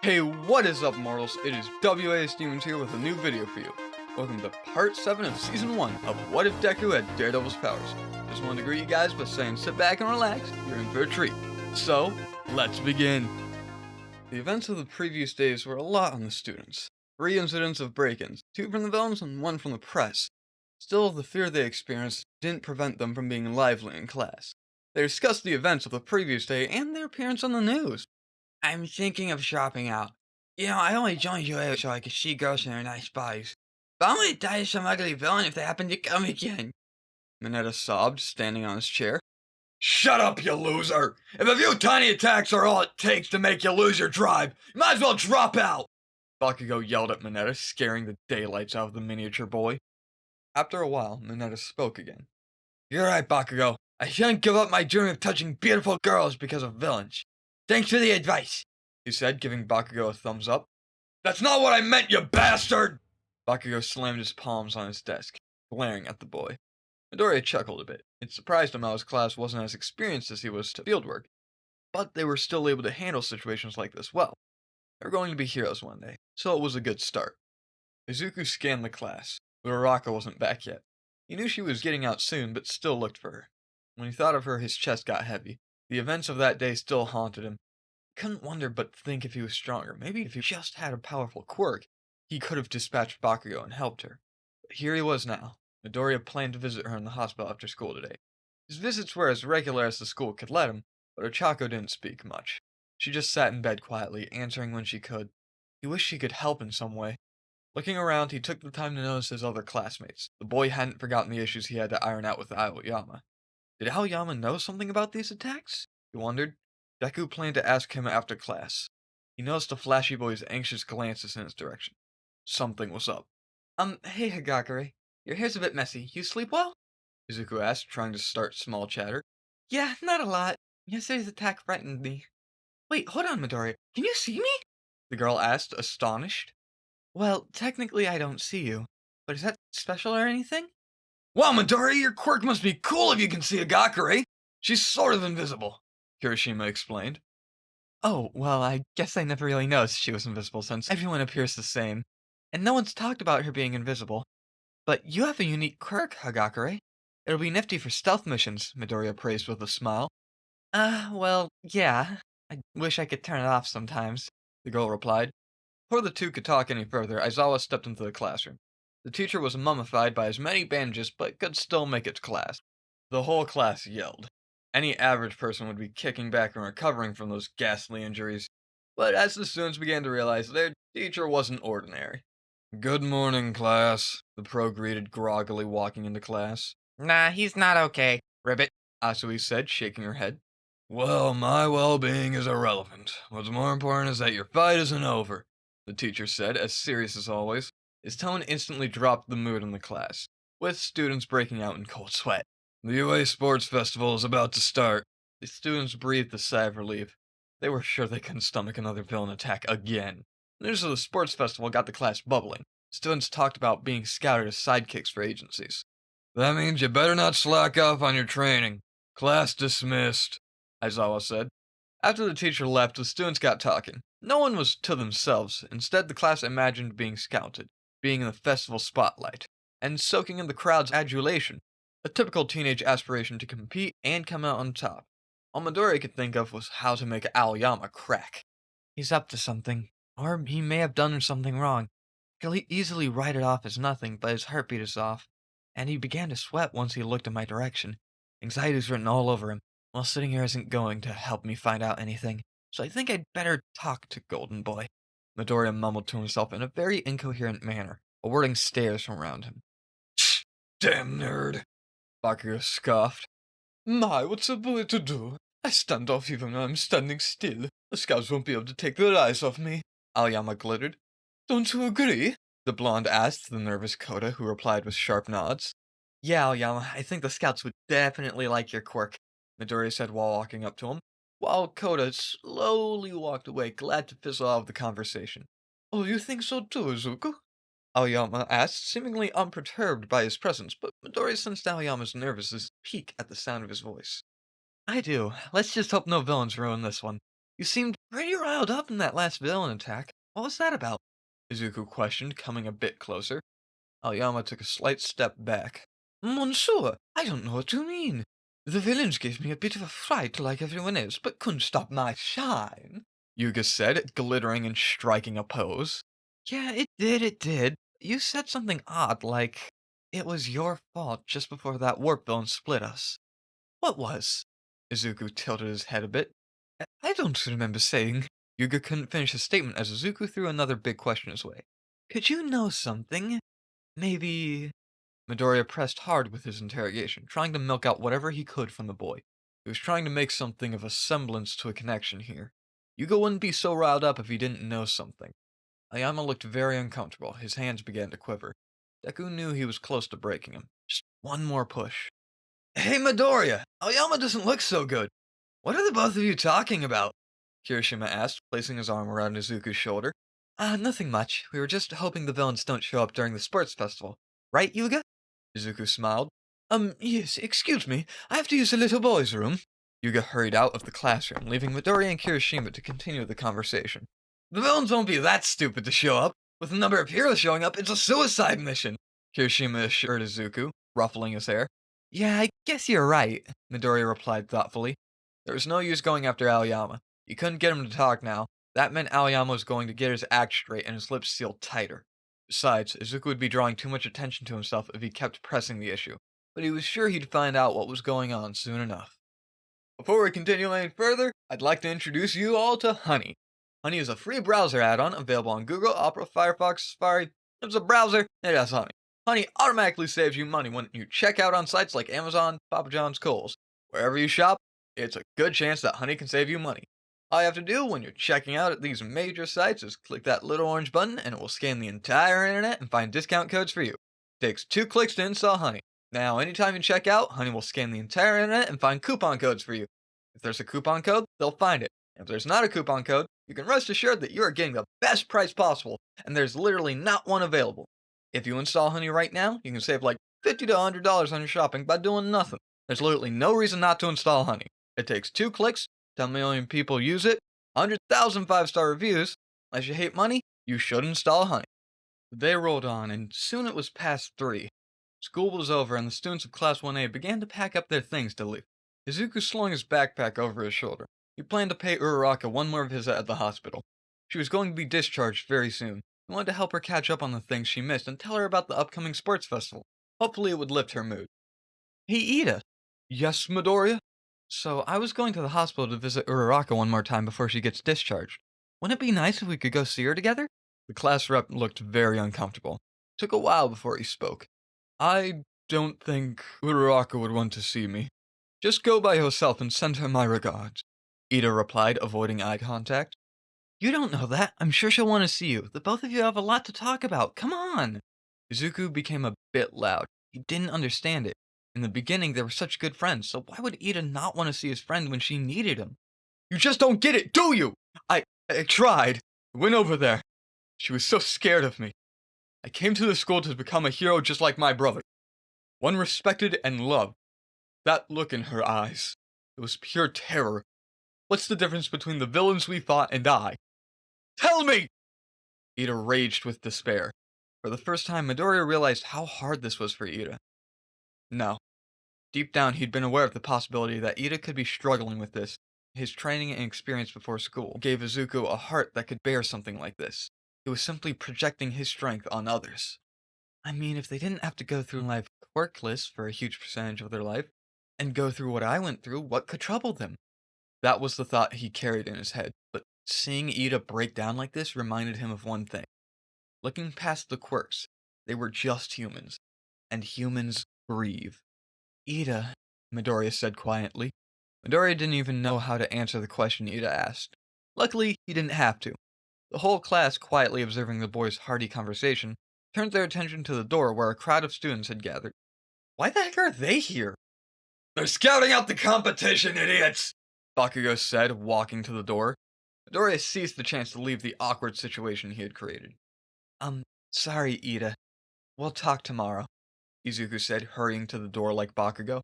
Hey, what is up, mortals? It is WASDemons here with a new video for you. Welcome to part 7 of season 1 of What If Deku Had Daredevil's Powers. Just wanted to greet you guys by saying sit back and relax, you're in for a treat. So, let's begin. The events of the previous days were a lot on the students. 3 incidents of break-ins, 2 from the villains and 1 from the press. Still, the fear they experienced didn't prevent them from being lively in class. They discussed the events of the previous day and their appearance on the news. I'm thinking of shopping out. I only joined UA so I could see girls in their nice bodies. But I'm gonna die to some ugly villain if they happen to come again. Mineta sobbed, standing on his chair. Shut up, you loser! If a few tiny attacks are all it takes to make you lose your drive, you might as well drop out! Bakugo yelled at Mineta, scaring the daylights out of the miniature boy. After a while, Mineta spoke again. You're right, Bakugo. I shouldn't give up my dream of touching beautiful girls because of villains. Thanks for the advice, he said, giving Bakugo a thumbs up. That's not what I meant, you bastard! Bakugo slammed his palms on his desk, glaring at the boy. Midori chuckled a bit. It surprised him how his class wasn't as experienced as he was to fieldwork, but they were still able to handle situations like this well. They were going to be heroes one day, so it was a good start. Izuku scanned the class, but Uraka wasn't back yet. He knew she was getting out soon, but still looked for her. When he thought of her, his chest got heavy. The events of that day still haunted him. He couldn't wonder but think if he was stronger. Maybe if he just had a powerful quirk, he could have dispatched Bakugo and helped her. But here he was now. Midori had planned to visit her in the hospital after school today. His visits were as regular as the school could let him, but Ochako didn't speak much. She just sat in bed quietly, answering when she could. He wished she could help in some way. Looking around, he took the time to notice his other classmates. The boy hadn't forgotten the issues he had to iron out with Aoyama. Did Aoyama know something about these attacks? He wondered. Deku planned to ask him after class. He noticed the flashy boy's anxious glances in his direction. Something was up. Hey Hagakure. Your hair's a bit messy. You sleep well? Izuku asked, trying to start small chatter. Yeah, not a lot. Yesterday's attack frightened me. Wait, hold on, Midori. Can you see me? The girl asked, astonished. Well, technically I don't see you. But is that special or anything? Wow, Midori, your quirk must be cool if you can see Hagakure. She's sort of invisible, Kirishima explained. Oh, well, I guess I never really noticed she was invisible since everyone appears the same. And no one's talked about her being invisible. But you have a unique quirk, Hagakure. It'll be nifty for stealth missions, Midoriya praised with a smile. Well, yeah. I wish I could turn it off sometimes, the girl replied. Before the two could talk any further, Aizawa stepped into the classroom. The teacher was mummified by his many bandages, but could still make it to class. The whole class yelled. Any average person would be kicking back and recovering from those ghastly injuries. But as the students began to realize, their teacher wasn't ordinary. Good morning, class, the pro greeted groggily walking into class. Nah, he's not okay, Ribbit, Asui said, shaking her head. Well, my well-being is irrelevant. What's more important is that your fight isn't over, the teacher said, as serious as always. His tone instantly dropped the mood in the class, with students breaking out in cold sweat. The UA Sports Festival is about to start. The students breathed a sigh of relief. They were sure they couldn't stomach another villain attack again. News of the sports festival got the class bubbling. Students talked about being scouted as sidekicks for agencies. That means you better not slack off on your training. Class dismissed, Aizawa said. After the teacher left, the students got talking. No one was to themselves. Instead, the class imagined being scouted, being in the festival spotlight, and soaking in the crowd's adulation. A typical teenage aspiration to compete and come out on top. All Midori could think of was how to make Aoyama crack. He's up to something. Or he may have done something wrong. He'll easily write it off as nothing, but his heartbeat is off. And he began to sweat once he looked in my direction. Anxiety's written all over him. While sitting here isn't going to help me find out anything. So I think I'd better talk to Golden Boy. Midori mumbled to himself in a very incoherent manner, awarding stares from around him. Damn nerd, Bakugo scoffed. My, what's a boy to do? I stand off even when I'm standing still. The scouts won't be able to take their eyes off me. Aoyama glittered. Don't you agree? The blonde asked the nervous Koda, who replied with sharp nods. Yeah, Aoyama, I think the scouts would definitely like your quirk, Midori said while walking up to him, while Koda slowly walked away, glad to fizzle out of the conversation. Oh, you think so too, Izuku? Aoyama asked, seemingly unperturbed by his presence, but Midori sensed Aoyama's nervousness peak at the sound of his voice. I do. Let's just hope no villains ruin this one. You seemed Pretty riled up in that last villain attack. What was that about? Izuku questioned, coming a bit closer. Aoyama took a slight step back. Monsieur, I don't know what you mean. The villains gave me a bit of a fright like everyone else, but couldn't stop my shine, Yuga said, glittering and striking a pose. Yeah, it did. You said something odd, like it was your fault just before that warp villain split us. What was? Izuku tilted his head a bit. I don't remember saying. Yuga couldn't finish his statement as Izuku threw another big question his way. Could you know something? Maybe. Midoriya pressed hard with his interrogation, trying to milk out whatever he could from the boy. He was trying to make something of a semblance to a connection here. Yuga wouldn't be so riled up if he didn't know something. Ayama looked very uncomfortable. His hands began to quiver. Deku knew he was close to breaking him. Just one more push. Hey, Midoriya! Aoyama doesn't look so good. What are the both of you talking about? Kirishima asked, placing his arm around Izuku's shoulder. Nothing much. We were just hoping the villains don't show up during the sports festival. Right, Yuga? Izuku smiled. Yes, excuse me. I have to use the little boy's room. Yuga hurried out of the classroom, leaving Midori and Kirishima to continue the conversation. The villains won't be that stupid to show up. With the number of heroes showing up, it's a suicide mission, Kirishima assured Izuku, ruffling his hair. Yeah, I guess you're right, Midori replied thoughtfully. There was no use going after Aoyama. You couldn't get him to talk now. That meant Aoyama was going to get his act straight and his lips sealed tighter. Besides, Izuku would be drawing too much attention to himself if he kept pressing the issue, but he was sure he'd find out what was going on soon enough. Before we continue any further, I'd like to introduce you all to Honey. Honey is a free browser add-on available on Google, Opera, Firefox, Safari. It's a browser, it has Honey. Honey automatically saves you money when you check out on sites like Amazon, Papa John's, Kohl's. Wherever you shop, it's a good chance that Honey can save you money. All you have to do when you're checking out at these major sites is click that little orange button and it will scan the entire internet and find discount codes for you. It takes 2 clicks to install Honey. Now, anytime you check out, Honey will scan the entire internet and find coupon codes for you. If there's a coupon code, they'll find it. If there's not a coupon code, you can rest assured that you are getting the best price possible, and there's literally not one available. If you install Honey right now, you can save like $50 to $100 on your shopping by doing nothing. There's literally no reason not to install Honey. It takes 2 clicks, 10 million people use it, 100,000 5-star reviews. Unless you hate money, you should install Honey. The day rolled on, and soon it was past 3. School was over, and the students of Class 1A began to pack up their things to leave. Izuku slung his backpack over his shoulder. He planned to pay Uraraka one more visit at the hospital. She was going to be discharged very soon. He wanted to help her catch up on the things she missed and tell her about the upcoming sports festival. Hopefully it would lift her mood. Hey, Ida. Yes, Midoriya? So, I was going to the hospital to visit Uraraka one more time before she gets discharged. Wouldn't it be nice if we could go see her together? The class rep looked very uncomfortable. It took a while before he spoke. I don't think Uraraka would want to see me. Just go by yourself and send her my regards, Ida replied, avoiding eye contact. You don't know that. I'm sure she'll want to see you. The both of you have a lot to talk about. Come on. Izuku became a bit loud. He didn't understand it. In the beginning, they were such good friends, so why would Ida not want to see his friend when she needed him? You just don't get it, do you? I tried. I went over there. She was so scared of me. I came to the school to become a hero just like my brother. One respected and loved. That look in her eyes. It was pure terror. What's the difference between the villains we fought and I? Tell me! Ida raged with despair. For the first time, Midoriya realized how hard this was for Ida. No. Deep down, he'd been aware of the possibility that Ida could be struggling with this. His training and experience before school gave Izuku a heart that could bear something like this. He was simply projecting his strength on others. I mean, if they didn't have to go through life quirkless for a huge percentage of their life, and go through what I went through, what could trouble them? That was the thought he carried in his head, but seeing Ida break down like this reminded him of one thing. Looking past the quirks, they were just humans, and humans grieve. Ida, Midoriya said quietly. Midoriya didn't even know how to answer the question Ida asked. Luckily, he didn't have to. The whole class, quietly observing the boys' hearty conversation, turned their attention to the door where a crowd of students had gathered. Why the heck are they here? They're scouting out the competition, idiots! Bakugo said, walking to the door. Midoriya seized the chance to leave the awkward situation he had created. Sorry, Ida. We'll talk tomorrow, Izuku said, hurrying to the door like Bakugo.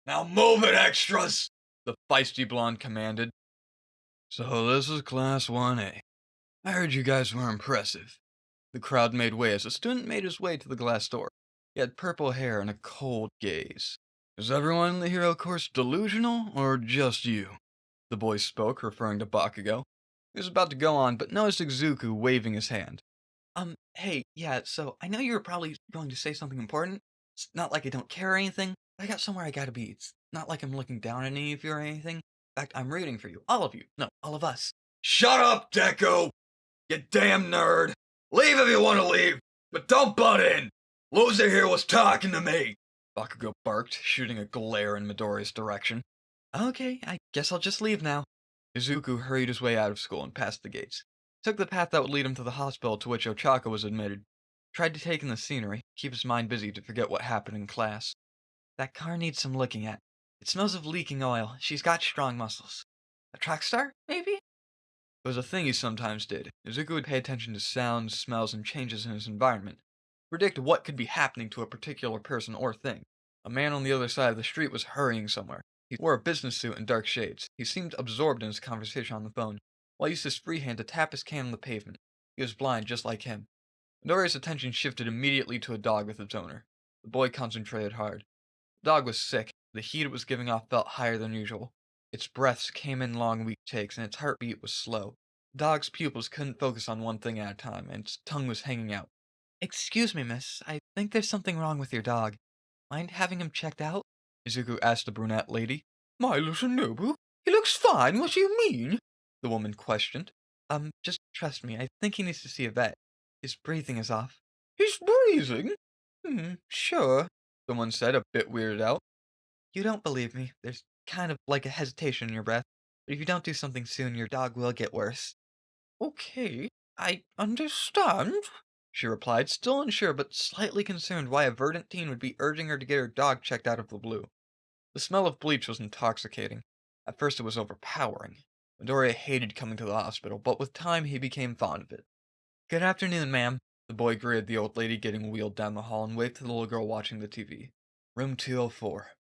Now move it, extras! The feisty blonde commanded. So this is Class 1A. I heard you guys were impressive. The crowd made way as a student made his way to the glass door. He had purple hair and a cold gaze. Is everyone in the hero course delusional, or just you? The boy spoke, referring to Bakugo. He was about to go on, but noticed Izuku waving his hand. Hey, yeah, so I know you were probably going to say something important. It's not like I don't care or anything, but I got somewhere I gotta be. It's not like I'm looking down on any of you or anything. In fact, I'm rooting for you. All of you. No, all of us. Shut up, Deku! You damn nerd! Leave if you want to leave, but don't butt in! Loser here was talking to me! Bakugo barked, shooting a glare in Midori's direction. Okay, I guess I'll just leave now. Izuku hurried his way out of school and past the gates. Took the path that would lead him to the hospital to which Ochako was admitted. Tried to take in the scenery, keep his mind busy to forget what happened in class. That car needs some looking at. It smells of leaking oil. She's got strong muscles. A track star, maybe? It was a thing he sometimes did. Izuku would pay attention to sounds, smells, and changes in his environment. Predict what could be happening to a particular person or thing. A man on the other side of the street was hurrying somewhere. He wore a business suit and dark shades. He seemed absorbed in his conversation on the phone, while he used his free hand to tap his can on the pavement. He was blind, just like him. Midoriya's attention shifted immediately to a dog with its owner. The boy concentrated hard. The dog was sick. The heat it was giving off felt higher than usual. Its breaths came in long, weak takes, and its heartbeat was slow. The dog's pupils couldn't focus on one thing at a time, and its tongue was hanging out. Excuse me, miss. I think there's something wrong with your dog. Mind having him checked out? Izuku asked the brunette lady. My little Nobu? He looks fine, what do you mean? The woman questioned. Just trust me. I think he needs to see a vet. His breathing is off. He's breathing? Sure. Someone said, a bit weirded out. You don't believe me. There's kind of like a hesitation in your breath. But if you don't do something soon, your dog will get worse. Okay, I understand, She replied, still unsure but slightly concerned why a verdant teen would be urging her to get her dog checked out of the blue. The smell of bleach was intoxicating. At first it was overpowering. Midoriya hated coming to the hospital, but with time he became fond of it. Good afternoon, ma'am. The boy greeted the old lady getting wheeled down the hall and waved to the little girl watching the TV. Room 204.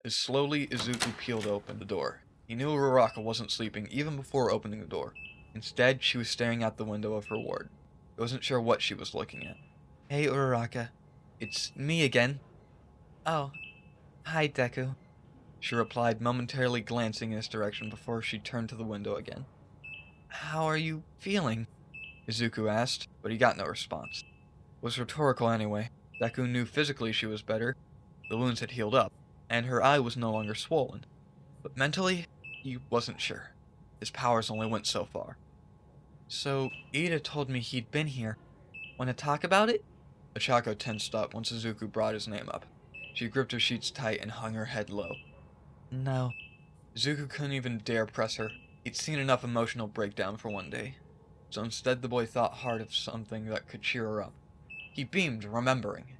As slowly Izuku peeled open the door. He knew Uraraka wasn't sleeping even before opening the door. Instead, she was staring out the window of her ward. He wasn't sure what she was looking at. Hey, Uraraka. It's me again. Oh. Hi, Deku. She replied, momentarily glancing in his direction before she turned to the window again. How are you feeling? Izuku asked, but he got no response. It was rhetorical anyway. Deku knew physically she was better. The wounds had healed up, and her eye was no longer swollen. But mentally, he wasn't sure. His powers only went so far. So, Ida told me he'd been here. Want to talk about it? Ochako tensed up once Izuku brought his name up. She gripped her sheets tight and hung her head low. No. Izuku couldn't even dare press her. He'd seen enough emotional breakdown for one day. So instead the boy thought hard of something that could cheer her up. He beamed, remembering.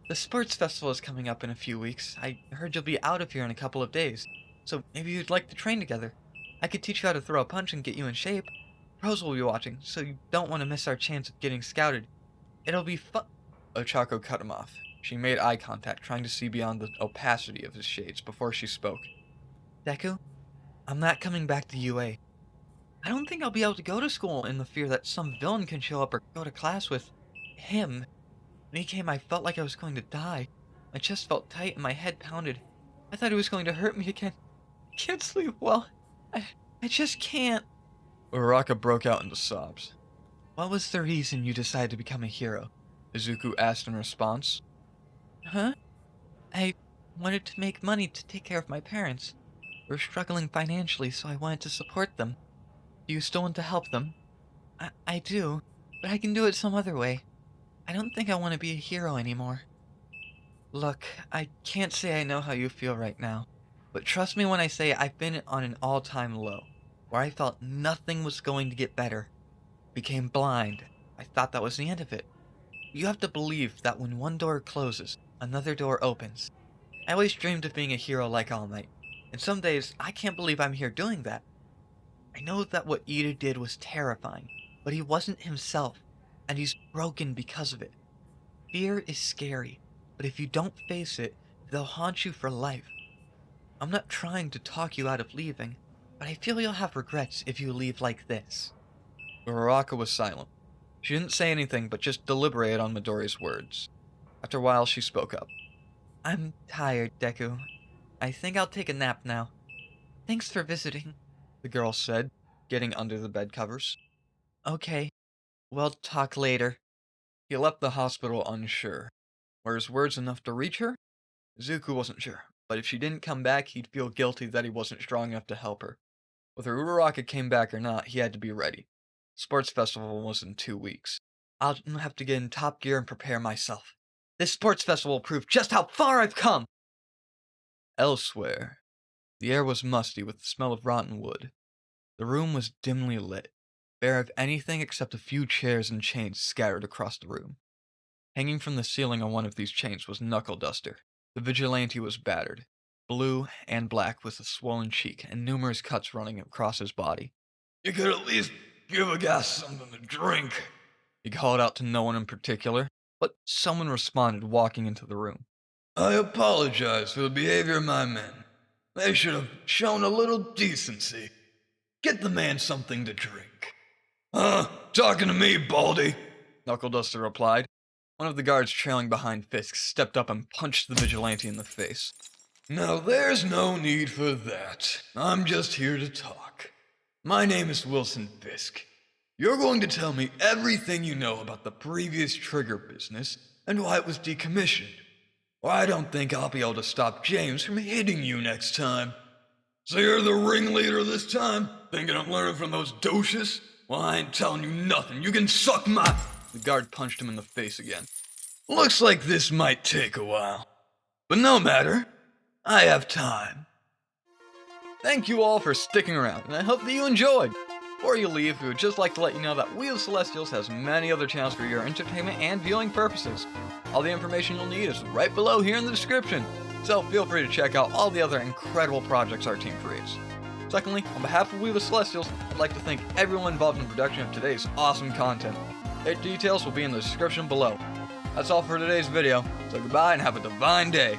The sports festival is coming up in a few weeks. I heard you'll be out of here in a couple of days. So maybe you'd like to train together. I could teach you how to throw a punch and get you in shape. Pros will be watching, so you don't want to miss our chance of getting scouted. It'll be fun. Ochako cut him off. She made eye contact, trying to see beyond the opacity of his shades before she spoke. Deku, I'm not coming back to UA. I don't think I'll be able to go to school in the fear that some villain can show up or go to class with him. When he came, I felt like I was going to die. My chest felt tight and my head pounded. I thought he was going to hurt me again. I can't sleep well. I just can't. Uraraka broke out into sobs. What was the reason you decided to become a hero? Izuku asked in response. Huh? I wanted to make money to take care of my parents. We're struggling financially, so I wanted to support them. Do you still want to help them? I do, but I can do it some other way. I don't think I want to be a hero anymore. Look, I can't say I know how you feel right now, but trust me when I say I've been on an all-time low, where I felt nothing was going to get better. Became blind. I thought that was the end of it. You have to believe that when one door closes, another door opens. I always dreamed of being a hero like All Might, and some days I can't believe I'm here doing that. I know that what Ida did was terrifying, but he wasn't himself, and he's broken because of it. Fear is scary, but if you don't face it, they'll haunt you for life. I'm not trying to talk you out of leaving. but I feel you'll have regrets if you leave like this. Uraraka was silent. She didn't say anything but just deliberated on Midori's words. After a while, she spoke up. I'm tired, Deku. I think I'll take a nap now. Thanks for visiting, The girl said, getting under the bed covers. Okay, we'll talk later. He left the hospital unsure. Were his words enough to reach her? Izuku wasn't sure, but if she didn't come back, he'd feel guilty that he wasn't strong enough to help her. Whether Uraraka came back or not, he had to be ready. Sports festival was in 2 weeks. I'll have to get in top gear and prepare myself. This sports festival will prove just how far I've come! Elsewhere, the air was musty with the smell of rotten wood. The room was dimly lit, bare of anything except a few chairs and chains scattered across the room. Hanging from the ceiling on one of these chains was Knuckle Duster. The vigilante was battered, blue and black with a swollen cheek and numerous cuts running across his body. You could at least give a guy something to drink. He called out to no one in particular, but someone responded walking into the room. I apologize for the behavior of my men. They should have shown a little decency. Get the man something to drink. Talking to me, Baldy? Knuckle Duster replied. One of the guards trailing behind Fisk stepped up and punched the vigilante in the face. Now there's no need for that. I'm just here to talk. My name is Wilson Fisk. You're going to tell me everything you know about the previous trigger business and why it was decommissioned. Or I don't think I'll be able to stop James from hitting you next time. So you're the ringleader this time? Thinking I'm learning from those douches? Well, I ain't telling you nothing. You can suck my... The guard punched him in the face again. Looks like this might take a while. But no matter. I have time. Thank you all for sticking around, and I hope that you enjoyed. Before you leave, we would just like to let you know that We the Celestials has many other channels for your entertainment and viewing purposes. All the information you'll need is right below here in the description, so feel free to check out all the other incredible projects our team creates. Secondly, on behalf of We the Celestials, I'd like to thank everyone involved in the production of today's awesome content. Their details will be in the description below. That's all for today's video, so goodbye and have a divine day.